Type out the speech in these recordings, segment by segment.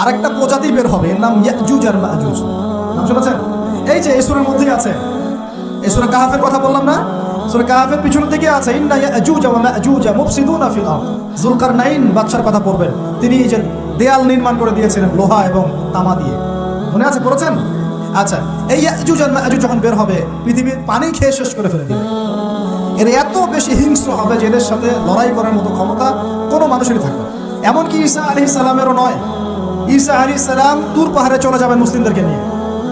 আরেকটা প্রজাতি বের হবে, এর নাম ইয়াজুজ আর মাজুজ। নাম শুনেছেন? এই যে এই সূরার মধ্যেই আছে, এই সূরা কাহাফের কথা বললাম না, সূরা কাহাফের পিছনের দিকে আছে ইন্না ইয়াজুজ ওয়া মাজুজ মুফসিদুনা ফিল আরদ। যুলকারনাইন বাদশার কথা পড়বেন, তিনি এই যে দেয়াল নির্মাণ করে দিয়েছিলেন লোহা এবং তামা দিয়ে, মনে আছে, পড়েছেন? আচ্ছা, এই ইয়াজুজ আর মাজুজ যখন বের হবে পৃথিবীর পানি খেয়ে শেষ করে ফেলে দিবে। এর এত বেশি হিংস্র হবে যে এদের সাথে লড়াই করার মতো ক্ষমতা কোনো মানুষেরই থাকবে না। এমনকি ঈসা আলাইহিস সালামেরও নয়। ঈসা আলাইহিস সালাম তুর পাহাড়ে চলে যাবেন মুসলিমদেরকে নিয়ে,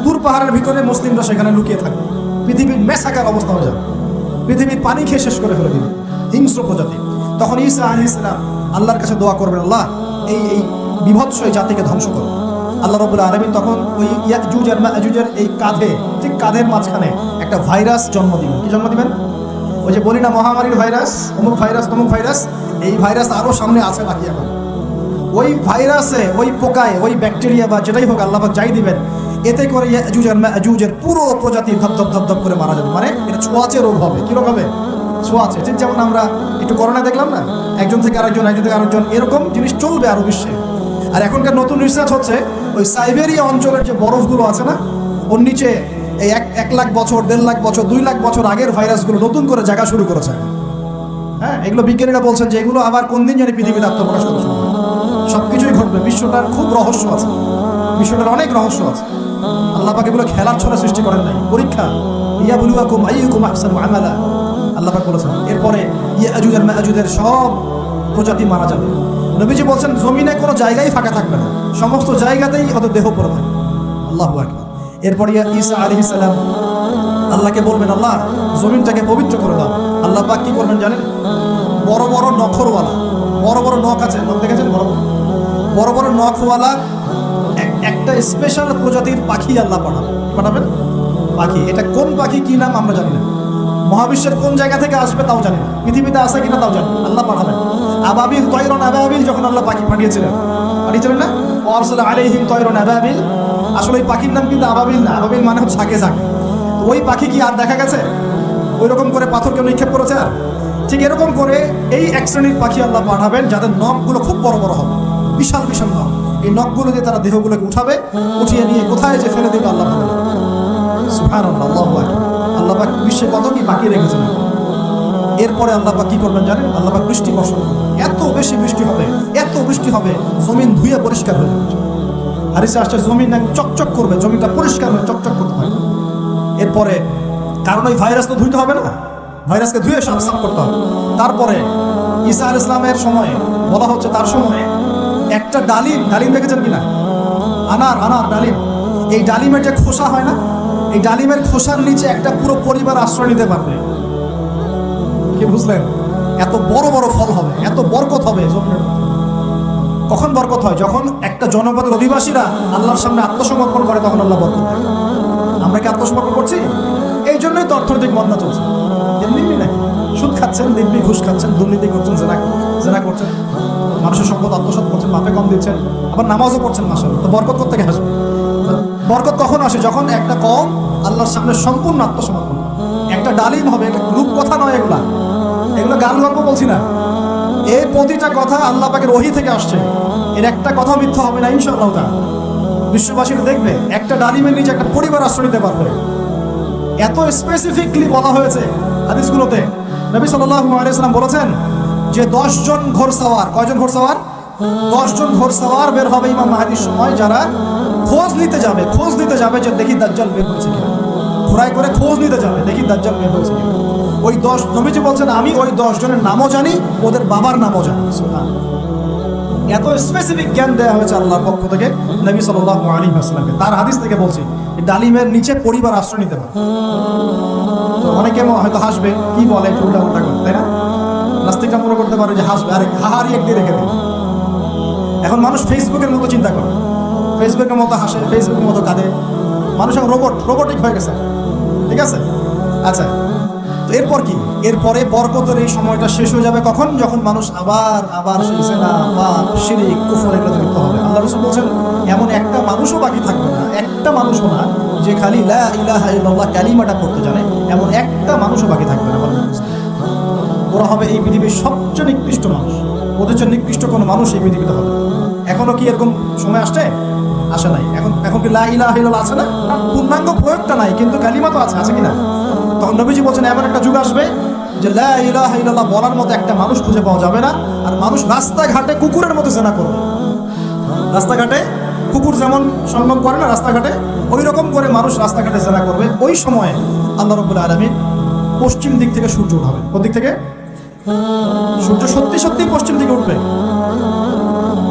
তুর পাহাড়ের ভিতরে মুসলিমরা সেখানে লুকিয়ে থাকবে, পৃথিবীর মেসাকার অবস্থা হয়ে যাবে, পৃথিবীর পানি খেয়ে শেষ করে ফেলে দিবে হিংস্র প্রজাতি। তখন ঈসা আলাইহিস সালাম আল্লাহর কাছে দোয়া করবেন, আল্লাহ এই বিভৎস এই জাতিকে ধ্বংস করো। আল্লাহ রাব্বুল আলামিন তখন ওই ইয়াজুজ আর মাজুজের এই কাঁধে, ঠিক কাঁধের মাঝখানে একটা ভাইরাস জন্ম দিবেন। কি জন্ম দিবেন? ওই যে বলি না মহামারীর ভাইরাস, অমুক ভাইরাস তমুক ভাইরাস, এই ভাইরাস আরও সামনে আছে বাকি এখন। ওই ভাইরাসে, ওই পোকায়, ওই ব্যাকটেরিয়া বা যেটাই হোক আল্লাহ পাক যাই দিবেন, এতে করে ইয়াজুজ আর মাজুজের পুরো প্রজাতি ধপধপ ধপধপ করে মারা যাবে। মানে এটা ছোঁয়াচে রোগ হবে। কি রোগ হবে? ছোঁয়াচে। ঠিক যেমন আমরা একটু করোনা দেখলাম না, একজন থেকে আরেকজন, একজন থেকে আরেকজন, এরকম জিনিস চলবে আরো বিশ্বে। আর এখনকার নতুন রিসার্চ হচ্ছে ওই সাইবেরিয়া অঞ্চলের যে বরফগুলো আছে না, ওর নিচে এই 1 লাখ বছর, 1.5 লাখ বছর, 2 লাখ বছর আগের ভাইরাসগুলো নতুন করে জায়গা শুরু করেছে। হ্যাঁ, এগুলো বিজ্ঞানীরা বলছেন যে এগুলো আবার কোন দিন জানি পৃথিবীতে আত্মপ্রকাশ করতে শুরু করবে। সবকিছুই ঘটবে। বিশ্বটার খুব রহস্য আছে, বিশ্বটার অনেক রহস্য আছে। আল্লাহ পাক এগুলো খেলার ছলে সৃষ্টি করেন নাই, পরীক্ষা। ইয়াবলুয়াকুম আইয়ুকুম আহসানু আমালা, আল্লাহ পাক বলেছেন। এরপরে ইয়াজুজ আর মাজুজের সব প্রজাতি মারা যাবে। নবীজি বলছেন জমিনে কোনো জায়গায় ফাঁকা থাকবে না, সমস্ত জায়গাতেই ওদের দেহ পড়ে থাকবে। আল্লাহু আকবার। এরপরে ঈসা আলাইহিস সালাম আল্লাহকে বলবেন, আল্লাহ জমিনটাকে পবিত্র করে দাও। আল্লাহ পাক কি করবেন জানেন? বড় বড় নখরওয়ালা, বড় বড় নখ আছে, নখ দেখেছেন? বড় বড় নখওয়ালা একটা স্পেশাল প্রজাতির পাখি আল্লাহ পাঠাবেন। পাখি, এটা কোন পাখি, কি নাম আমরা জানি না, মহাবিশ্বের কোন জায়গা থেকে আসবে তাও জানি না, পৃথিবীতে আসে কিনা তাও জানি না, আল্লাহ পাঠাবেন। আবাবিল, তয়রন আবাবিল, যখন আল্লাহ পাখি পাঠিয়েছিলেন না, ওয়ারসালা আলাইহিম তয়রন আবাবিল, আসলে ওই পাখির নাম কিন্তু আবাবিল না, আবাবিল মানে হচ্ছে ঝাঁকে ঝাঁক। ওই পাখি কি আর দেখা গেছে? ওই রকম করে পাথরকে নিক্ষেপ করেছে? আর ঠিক এরকম করে এই এক শ্রেণীর পাখি আল্লাহ পাঠাবেন যাদের নখগুলো খুব বড় বড় হবে, বিশাল বিশাল নখ। এই নখগুলো দিয়ে তারা দেহগুলোকে উঠাবে, উঠিয়ে নিয়ে কোথায় যে ফেলে দেবে আল্লাহ ভালো। সুবহানাল্লাহ, আল্লাহু আকবার। আল্লাহ পাক বিশ্বে কত কি পাখি রেখেছেন। এরপরে আল্লাহ পাক কি করবেন জানেন? আল্লাহ পাক বৃষ্টি বর্ষণ করবেন। এত বেশি বৃষ্টি হবে, এত বৃষ্টি হবে, জমিন ধুয়ে পরিষ্কার হয়ে যাবে। হাদিসে আসছে জমিন চকচক করবে, জমিটা পরিষ্কার হয়ে চকচক করতে হবে। এরপরে, কারণ ওই ভাইরাস তো ধুইতে হবে না, ভাইরাসকে ধুয়ে সাফ করতে হবে। তারপরে ঈসা আলাইহিস সালামের সময়ে বলা হচ্ছে, তার সময়ে একটা ডালিম, ডালিম দেখেছেন কিনা? আনার ডালিম, এই ডালিমের যে খোসা হয় না, এই ডালিমের খোসার নিচে একটা পুরো পরিবার আশ্রয় নিতে পারবে। কি বুঝলেন? এত বড় বড় ফল হবে, এত বরকত হবে জমিনের মধ্যে। কখন বরকত হয়? যখন একটা জনপদের অধিবাসীরা আল্লাহর সামনে আত্মসমর্পণ করে, তখন আল্লাহ বরকত দেয়। আমরা কি আত্মসমর্পণ করছি? এই জন্যই তো অর্থনৈতিক মন্দা চলছে। এমনি নাকি সুদ খাচ্ছেন, দিব্যি ঘুষ খাচ্ছেন, দুর্নীতি করছেন, জেনা করছেন, মানুষের সম্পদ আত্মসাৎ করছেন, মাপে কম দিচ্ছেন, আবার নামাজও পড়ছেন মাশাআল্লাহ। তো বরকত কোত্থেকে আসবে? বরকত কখন আসে? যখন একটা কওম আল্লাহর সামনে সম্পূর্ণ আত্মসমর্পণ। একটা ডালিম হবে, রূপ কথা নয়, এগুলো গান গল্প বলছি না। এই প্রতিটা কথা আল্লাহ পাকের ওহী থেকে আসছে, এর একটা কথা মিথ্যা হবে না ইনশাআল্লাহ। বিশ্ববাসীরা দেখবে একটা ডালিমের নিচে একটা পরিবার আশ্রয় নিতে পারবে। এত স্পেসিফিকলি বলা হয়েছে হাদিসগুলোতে। নবী সাল্লাল্লাহু আলাইহি ওয়াসাল্লাম বলেছেন যে 10 জন ঘোড়সওয়ার, কয়জন ঘোড়সওয়ার? 10 জন ঘোড়সওয়ার বের হবে ইমাম মাহদীর সময়, যারা খোঁজ নিতে যাবে যে দেখি দাজ্জাল বের হয়েছে কিনা। ঘোড়ায় করে খোঁজ নিতে যাবে, দেখি দাজ্জাল বের হয়েছে কিনা। ওই 10, নবীজি বলছেন আমি ওই 10 জনের নামও জানি, ওদের বাবার নামও জানি। এত স্পেসিফিক জ্ঞান দেওয়া হয়েছে আল্লাহর পক্ষ থেকে নবী সাল্লাল্লাহু আলাইহি ওয়াসাল্লামকে। তার হাদিস থেকে বলছি, ডালিমের নিচে পরিবার আশ্রয় নিতে পারে। তো অনেকে হয়তো হাসবে, কি বলে উল্টা উল্টা করে, তাই না? নাস্তিকরা মনে করতে পারে যে হাসবে, আরে হাহারি একদিন রেখে দেবে। এখন মানুষ ফেসবুকের মতো চিন্তা করে, ফেসবুকের মতো হাসে, ফেসবুকের মতো কাঁদে। মানুষ এখন রোবটিক হয়ে গেছে। ঠিক আছে? আচ্ছা, তো এরপর কি? এরপরে বরকতের এই সময়টা শেষ হয়ে যাবে কখন? যখন মানুষ আবার সেই জিনা, পাপ, শিরক, কুফর এগুলোতে লিপ্ত হবে। আল্লাহ রাসূল বলেছেন এমন একটা মানুষও বাকি থাকবে না, একটা মানুষও না যে খালি লা ইলাহা ইল্লাল্লাহ কালিমাটা পড়তে জানে, এমন একটা মানুষও বাকি থাকবে না। ওরা হবে এই পৃথিবীর সবচেয়ে নিকৃষ্ট মানুষ, ওদের চেয়ে নিকৃষ্ট কোনো মানুষ এই পৃথিবীতে হবে। এখনো কি এরকম সময় আসছে? আসে নাই। এখন কি লা ইলাহা ইল্লাল্লাহ আছে না? পূর্ণাঙ্গ প্রয়োগটা নাই, কিন্তু কালিমা তো আছে কিনা? তখন নবীজি বলছেন এমন একটা যুগ আসবে যে লা ইলাহা ইল্লাল্লাহ বলার মতো একটা মানুষ খুঁজে পাওয়া যাবে না, আর মানুষ রাস্তাঘাটে কুকুরের মতো জেনা করবে। রাস্তাঘাটে কুকুর যেমন সঙ্গম করে না রাস্তাঘাটে, ওই রকম করে মানুষ রাস্তাঘাটে জেনা করবে। ওই সময়ে আল্লাহ রাব্বুল আলামিন পশ্চিম দিক থেকে সূর্য উঠাবে। কোন দিক থেকে? সূর্য সত্যি সত্যি পশ্চিম দিকে উঠবে।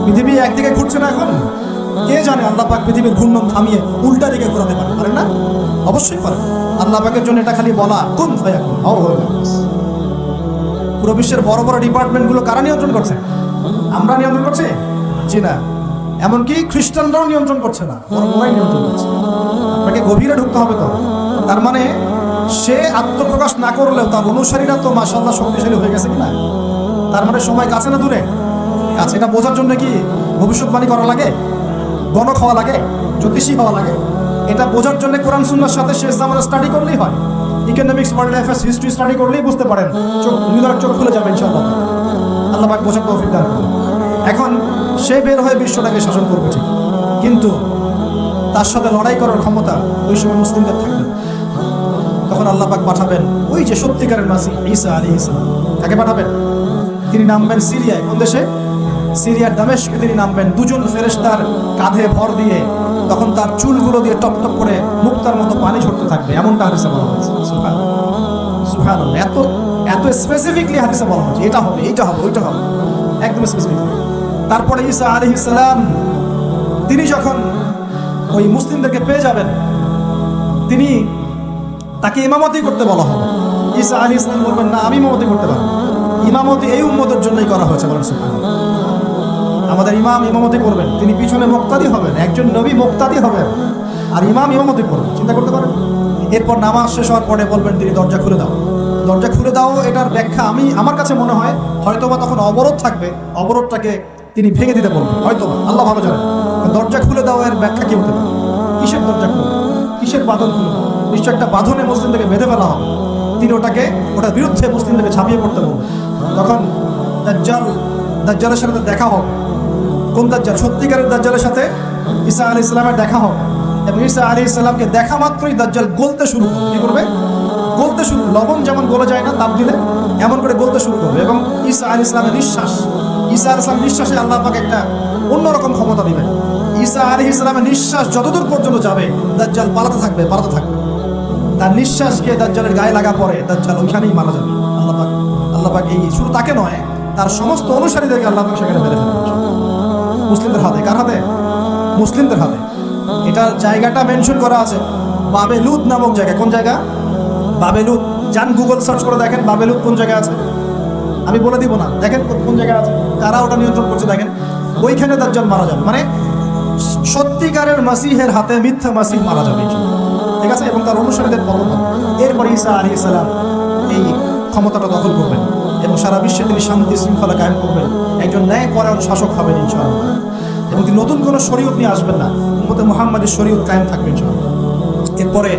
পৃথিবী একদিকে ঘুরছে না এখন, কে জানে আল্লাহ পাক পৃথিবীর ঘূর্ণন থামিয়ে উল্টা দিকে ঘোরাতে পারেন না? অবশ্যই পারেন। আল্লাহ পাকের জন্য এটা খালি বলা, কুন ফায়াকুন, পুরো বিশ্বের বড় বড় ডিপার্টমেন্টগুলো কারা নিয়ন্ত্রণ করছে? আমরা নিয়ন্ত্রণ করছি? জি না। এমনকি খ্রিস্টানরাও নিয়ন্ত্রণ করছে না, ওরাই নিয়ন্ত্রণ করছে। আপনাকে গভীরে ঢুকতে হবে তো। তার মানে সে আত্মপ্রকাশ না করলেও তার অনুসারীরা তো মাশাআল্লাহ শক্তিশালী হয়ে গেছে কিনা? তার মানে সময় কাছে না দূরে? কাছে। এটা বোঝার জন্য কি ভবিষ্যৎবাণী করা লাগে, গণক হওয়া লাগে, জ্যোতিষী হওয়া লাগে? এটা বোঝার জন্য কোরআন সুন্নাহর সাথে শেষ জামানা স্টাডি করলেই হয়। Economics, world affairs, history study করলেই বুঝতে পারেন, চোখ খুলে যাবে ইনশাআল্লাহ। আল্লাহ পাক বোঝার তৌফিক দান করুন। এখন সে বের হয়ে বিশ্বটাকে শাসন করবে ঠিক, কিন্তু তার সাথে লড়াই করার ক্ষমতা ওই সময় মুসলিমদের থাকবে। তখন আল্লাহ পাক পাঠাবেন ওই যে সত্যিকারের মাসিহ ঈসা আলাইহিস সালাম। তাকে পাঠাবেন, তিনি নামবেন সিরিয়ায়। কোন দেশে? সিরিয়ার দামেস্কে তিনি নামবেন, দুজন ফেরেশতার কাঁধে ভর দিয়ে। তখন তার চুলগুলো দিয়ে টপ টপ করে মুক্তার মতো পানি ঝরতে থাকবে, এমনটা হাদিসে বলা হয়েছে। সুবহানাল্লাহ, এত স্পেসিফিকলি হাদিসে বলা হয়েছে এটা হবে, এইটা হবে, ওইটা হবে, একদম স্পেসিফিক। তারপরে ঈসা আলাইহিস সালাম তিনি যখন ওই মুসলিমদেরকে পেয়ে যাবেন, তাকে ইমামতি করতে বলা হবে। ঈসা আলাইহিস সালাম বলবেন, না, আমি ইমামতি করতে পারবো। ইমামতি এই উম্মতের জন্যই করা হয়েছে, বলেন সুবহানাল্লাহ। আমাদের ইমাম ইমামতি করবেন, তিনি পিছনে মুক্তাদি হবেন, একজন নবী মুক্তাদি হবেন, আর ইমাম ইমামতি করবেন। চিন্তা করতে পারেন? এরপর নামাজ শেষ হওয়ার পরে বলবেন তিনি, দরজা খুলে দাও, দরজা খুলে দাও। এটার ব্যাখ্যা আমার কাছে মনে হয় হয়তোবা তখন অবরোধ থাকবে, অবরোধটাকে তিনি ভেঙে দিতে বলবেন, হয়তোবা, আল্লাহ ভালো জানেন। দরজা খুলে দাও এর ব্যাখ্যা কি হতে পারে? কিসের দরজা খুলে? কিসের বাঁধন খুলে? নিশ্চয় একটা বাঁধনে মুসলিমদেরকে বেঁধে ফেলা হবে। তিনি ওটার বিরুদ্ধে মুসলিমদেরকে ঝাঁপিয়ে পড়তে বলবেন। তখন দাজ্জালের সাথে দেখা হবে। কোন দাজ্জাল? সত্যিকারের দাজ্জালের সাথে ঈসা আলাইহিস সালামের দেখা হবে। এবং ঈসা আলাইহিস সালামকে দেখা মাত্রই দাজ্জাল গলতে শুরু করবে। কি করবে? গলতে শুরু। লবণ যেমন গলে যায় না তাপ দিলে, এমন করে গলতে শুরু করবে। এবং ঈসা আলাইহিস সালামের ঈসা আলাইহিস সালামের নিঃশ্বাসে আল্লাহ পাক একটা অন্যরকম ক্ষমতা দিবেন। ঈসা আলাইহিস সালামের নিঃশ্বাস যতদূর পর্যন্ত যাবে দাজ্জাল পালাতে থাকবে। তার নিঃশ্বাস গিয়ে দাজ্জালের গায়ে লাগা পরে দাজ্জাল ওইখানেই মারা যাবে। আল্লাহ পাক এই শুধু তাকে নয়, তার সমস্ত অনুসারীদেরকে আল্লাহ পাক সেখানে মেরে ফেলবেন। মুসলিমদের হাতে। কার হাতে? মুসলিমদের হাতে। এটার জায়গাটা মেনশন করা আছে, বাবেলুদ নামক জায়গা। কোন জায়গা? বাবেলুদ। যান গুগল সার্চ করে দেখেন বাবেলুদ কোন জায়গায় আছে। আমি বলে দিব না, দেখেন কোন জায়গায় আছে, কারা ওটা নিয়ন্ত্রণ করছে দেখেন। ওইখানে দাজ্জাল মারা যাবে। মানে সত্যিকারের মাসিহের হাতে মিথ্যা মাসিহ মারা যাবে, ঠিক আছে? এবং তার অনুসারীদের পতন হবে। এরপর ঈসা আলাইহিস সালাম এই ক্ষমতাটা দখল করবেন এবং সারা বিশ্বে তিনি শান্তি শৃঙ্খলা কায়েম করবেন। একজন ন্যায়পরায়ণ শাসক হবেন ইনশাআল্লাহ। এবং তিনি নতুন কোনো শরীয়ত নিয়ে আসবেন না, উম্মতে মুহাম্মাদের শরীয়ত কায়েম থাকবে ইনশাআল্লাহ। এরপরে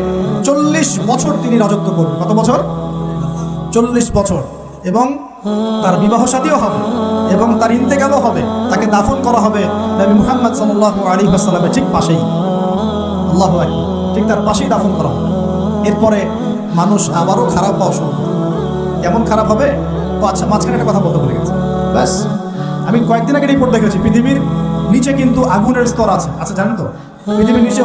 40 বছর তিনি রাজত্ব করবেন। কত বছর? 40 বছর। এবং তার বিবাহ শাদীও হবে এবং তার ইন্তেকালও হবে। তাকে দাফন করা হবে নবী মুহাম্মদ সাল্লাল্লাহু আলাইহি ওয়াসাল্লামের ঠিক পাশেই। আল্লাহু আকবার। ঠিক তার পাশেই দাফন করা হবে। এরপরে মানুষ আবারও খারাপ হওয়া শুরু করবে। কেমন খারাপ হবে? আচ্ছা, মাঝখানে একটা কথা বলতে ভুলে গেছি। ব্যাস, আমি কয়েকদিন আগে রিপোর্ট দেখেছি, পৃথিবীর নিচে কিন্তু আগুনের স্তর আছে। আচ্ছা, জানেন তো? পৃথিবীর নিচে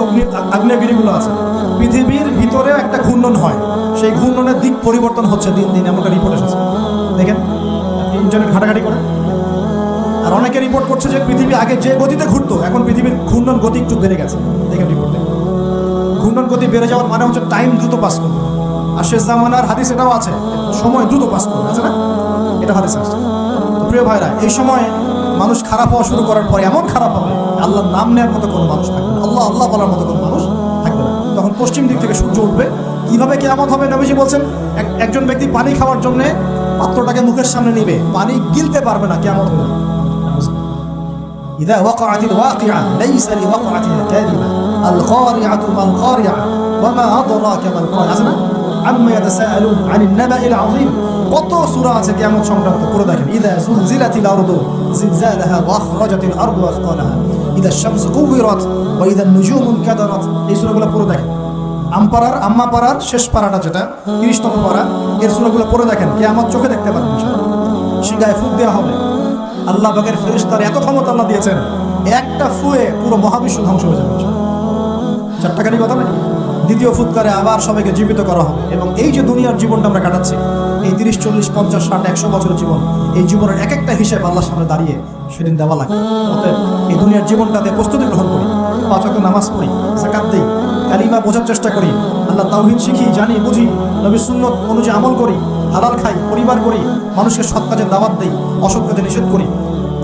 আগ্নেয়গিরিগুলো আছে। পৃথিবীর ভিতরে একটা ঘূর্ণন হয়, সেই ঘূর্ণনের দিক পরিবর্তন হচ্ছে দিন দিন, এমন একটা রিপোর্ট এসেছে। দেখেন, ইন্টারনেট ঘাটাঘাটি করে। আর অনেকে রিপোর্ট করছে যে পৃথিবী আগে যে গতিতে ঘুরতো, এখন পৃথিবীর ঘূর্ণন গতি একটু বেড়ে গেছে। দেখেন রিপোর্ট। ঘূর্ণন গতি বেড়ে যাওয়ার মানে হচ্ছে টাইম দ্রুত পাস করবে। আর শেষ জামানার হাদিস এটাও আছে, সময় দ্রুত পাস করবে, আছে না? এটা হাদিস আছে। তো প্রিয় ভাইরা, এই সময় মানুষ খারাপ হওয়া শুরু করার পরে এমন খারাপ হবে, আল্লাহর নাম নেওয়ার মতো কোনো মানুষ থাকবে না, আল্লাহ আল্লাহ বলার মতো কোনো মানুষ থাকবে না। তখন পশ্চিম দিক থেকে সূর্য উঠবে। কিভাবে কিয়ামত হবে? নবীজি বলছেন, একজন ব্যক্তি পানি খাওয়ার জন্য পাত্রটাকে মুখের সামনে নিবে, পানি গিলতে পারবে না, কিয়ামত হবে। ইযা ওয়াকাআতিল ওয়াকিআ লাইসা লিওয়াকাআতিহা কাযিবা আল কারিআতু মাল কারিআ ওয়া মা আদরাকা মাল কারিআ। আছে না? আম্মা ইয়াতাসাআলুন আনিন নাবাইল আযীম। কত সূরা আছে কিয়ামত সংক্রান্ত, করে দেখেন। ইযা যুলজিলাতিল আরদু জিলজালাহা ওয়া আখরাজাতিল আরদু আসকালাহা ইযা শামসু কুবিরাত ওয়া ইযা নুজুমু কাদারাত। এই সূরাগুলো পড়ে দেখেন। আম্মা পাড়ার শেষ পাড়াটা যেটা 30তম পাড়া, এর সূরাগুলো পড়ে দেখেন, কিয়ামত চোখে দেখতে পাবেন ইনশাআল্লাহ। সিংহায় ফুঁক দেওয়া হবে। আল্লাহ পাকের ফেরেশতার এত ক্ষমতা আল্লাহ দিয়েছেন, একটা ফুয়ে পুরো মহাবিশ্ব ধ্বংস হয়ে যাবে। চারটাখানি কথা নাকি? দ্বিতীয় ফুৎকারে আবার সবাইকে জীবিত করা হবে। এবং এই যে দুনিয়ার জীবনটা আমরা কাটাচ্ছি, এই 30, 40, 50, 60, 100 বছরের জীবন, এই জীবনের এক একটা হিসেব আল্লাহর সামনে দাঁড়িয়ে সেদিন দেওয়া লাগে। অতএব এই দুনিয়ার জীবনটাতে প্রস্তুতি গ্রহণ করি, 5 ওয়াক্ত নামাজ পড়ি, যাকাত দেই, কালিমা বোঝার চেষ্টা করি, আল্লাহ তাওহীদ শিখি, জানি, বুঝি, নবীর সুন্নাত অনুযায়ী আমল করি, হালাল খাই, পরিবার করি, মানুষকে সৎ কাজের দাওয়াত দেই, অসৎ কাজে নিষেধ করি,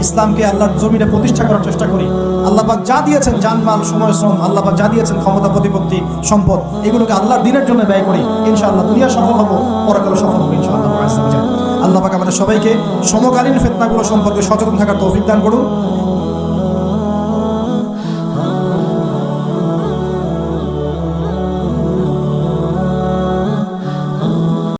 ইসলামকে আল্লাহর জমিনে প্রতিষ্ঠা করার চেষ্টা করি। আল্লাহ পাক যা দিয়েছেন, জানমাল, সময়, শ্রম, আল্লাহ পাক যা দিয়েছেন, ক্ষমতা, প্রতিপত্তি, সম্পদ, এগুলোকে আল্লাহর দিনের জন্য ব্যয় করি। ইনশাআল্লাহ দুনিয়া সফল হবো, পরকালে সফল হবো ইনশাআল্লাহ। আল্লাহ পাক আমাদের সবাইকে সমকালীন ফিতনাগুলো সম্পর্কে সচেতন থাকার তৌফিক দান করুন।